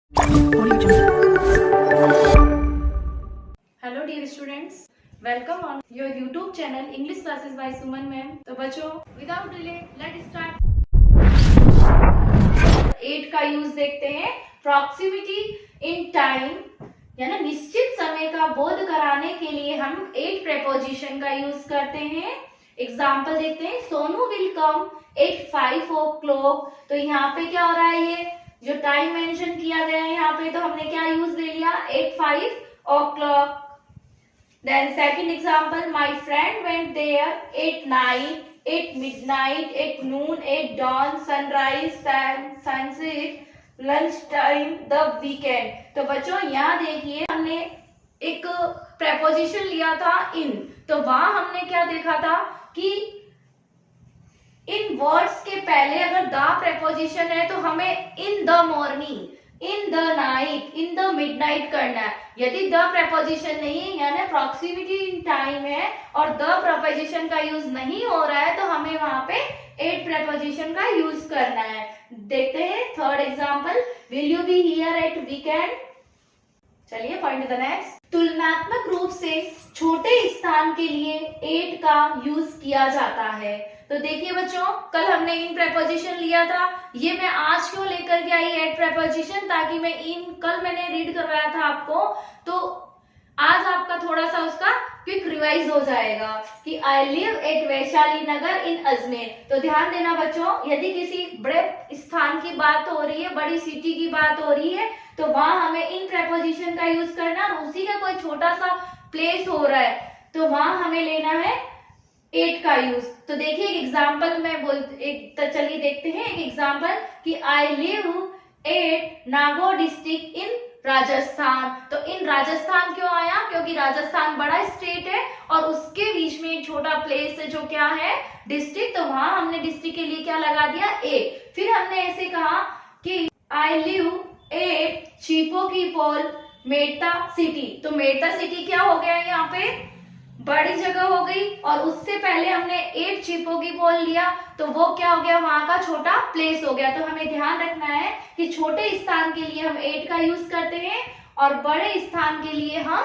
Hello dear students, welcome on your YouTube channel English classes by Suman ma'am. तो बच्चों, without delay let start. 8 का use देखते हैं। Proximity in time, यानी निश्चित समय का बोध कराने के लिए हम 8 प्रेपोजिशन का यूज करते हैं। एग्जाम्पल देखते हैं। Sonu will come at 5 o'clock। तो यहाँ पे क्या हो रहा है, ये जो टाइम मेंशन किया गया है यहाँ पे, तो हमने क्या यूज ले लिया, 8 o'clock। Then second example, my friend went there at night, at midnight, at noon, at dawn, sunrise, sunset, lunch time, the weekend। तो बच्चों यहाँ देखिए, हमने एक प्रेपोजिशन लिया था इन, तो वहां हमने क्या देखा था कि इन वर्ड्स के पहले अगर द प्रेपोजिशन है तो हमें in the morning, in the night, in the midnight करना है। यदि द प्रेपोजिशन नहीं है, यानी प्रॉक्सिमिटी इन टाइम है और द प्रेपोजिशन का यूज नहीं हो रहा है, तो हमें वहां पे 8 प्रेपोजिशन का यूज करना है। देखते हैं third example, will you be here eight weekend. चलिए पॉइंट द नेक्स्ट। तुलनात्मक रूप से छोटे स्थान के लिए 8 का यूज किया जाता है। तो देखिए बच्चों, कल हमने इन प्रेपोजिशन लिया था, ये मैं आज क्यों लेकर के आई 8 प्रेपोजिशन, ताकि मैं इन, कल मैंने रीड करवाया था आपको, तो आज आपका थोड़ा सा उसका क्विक रिवाइज हो जाएगा कि आई लिव एट वैशाली नगर इन अजमेर। तो ध्यान देना बच्चों, यदि किसी बड़े स्थान की बात हो रही है, बड़ी सिटी की बात हो रही है, तो वहां हमें इन प्रेपोजिशन का यूज करना, और उसी का कोई छोटा सा प्लेस हो रहा है तो वहां हमें लेना है 8 का यूज। तो देखिए एक एग्जाम्पल मैं तो चलिए देखते हैं एक एग्जाम्पल कि I live at Nagaur district in Rajasthan. तो इन राजस्थान क्यों आया, क्योंकि राजस्थान बड़ा स्टेट है और उसके बीच में एक छोटा प्लेस है जो क्या है, डिस्ट्रिक्ट। तो वहां हमने डिस्ट्रिक्ट के लिए क्या लगा दिया, ए। फिर हमने ऐसे कहा कि आई लिव एट चीपो की पोल मेड़ता सिटी। तो मेड़ता सिटी क्या हो गया, यहाँ पे बड़ी जगह हो गई, और उससे पहले हमने 8 चीपो की पोल लिया, तो वो क्या हो गया, वहां का छोटा प्लेस हो गया। तो हमें ध्यान रखना है कि छोटे स्थान के लिए हम 8 का यूज करते हैं और बड़े स्थान के लिए हम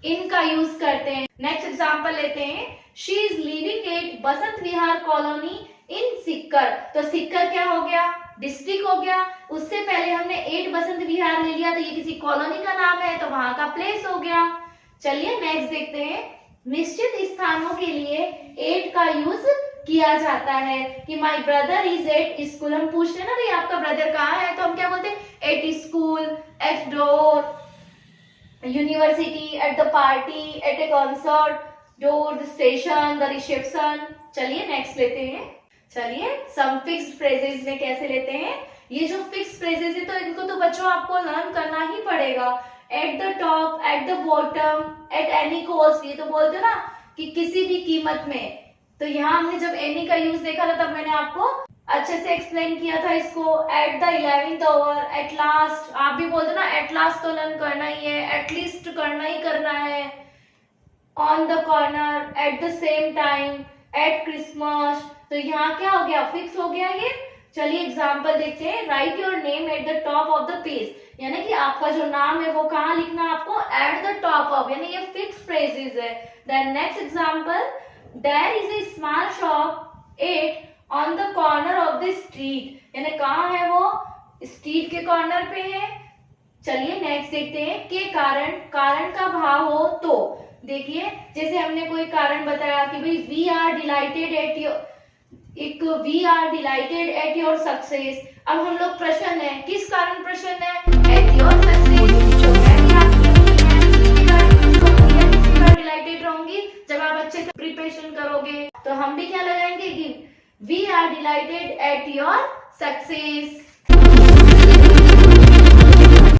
इन का यूज करते हैं। नेक्स्ट एग्जांपल लेते हैं। She is living at Basant Vihar colony in Sikar. तो सिक्कर क्या हो गया, डिस्ट्रिक्ट हो गया। उससे पहले हमने 8 बसंत विहार ले लिया, तो ये किसी कॉलोनी का नाम है, तो वहां का प्लेस हो गया। चलिए नेक्स्ट देखते हैं। निश्चित स्थानों के लिए 8 का यूज किया जाता है कि my brother is at school. हम पूछते हैं ना भाई आपका ब्रदर कहाँ है, तो हम क्या बोलते हैं, at school, at door, university, at the party, at a concert, door, the station, the reception. चलिए नेक्स्ट लेते हैं। चलिए सम फिक्स्ड फ्रेजेस में कैसे लेते हैं। ये जो फिक्स्ड फ्रेजेस है, तो इनको तो बच्चों आपको लर्न करना ही पड़ेगा। At the top, at the bottom, at any cost, ये तो बोलते हो ना कि किसी भी कीमत में। तो यहाँ हमने जब एनी का यूज देखा था, तब मैंने आपको अच्छे से एक्सप्लेन किया था इसको। At the 11th hour, at last, आप भी बोलते ना, एट लास्ट तो लर्न करना ही है, एटलीस्ट करना ही करना है। On the corner, at the same time, eight Christmas. तो यहाँ क्या हो गया, फिक्स हो गया ये। चलिए एग्जाम्पल देखते हैं। Right your name at the top of the page, यानी कि आपका जो नाम है वो कहाँ लिखना है आपको, एट द टॉप ऑफ, यानी ये फिक्स फ्रेजेस है। Then next example, there is a small shop at on the corner of the street, यानी कहाँ है वो, स्ट्रीट के कॉर्नर पे है। चलिए नेक्स्ट देखते हैं। के कारण, कारण का भाव हो तो, देखिए जैसे हमने कोई कारण बताया कि भाई we are delighted at your, एक we are delighted at your success. अब हम लोग प्रश्न है, किस कारण प्रश्न है, एट योर सक्सेस। डिलाइटेड रहूंगी जब आप अच्छे से प्रिपरेशन करोगे, तो हम भी क्या लगाएंगे कि we are delighted at your success.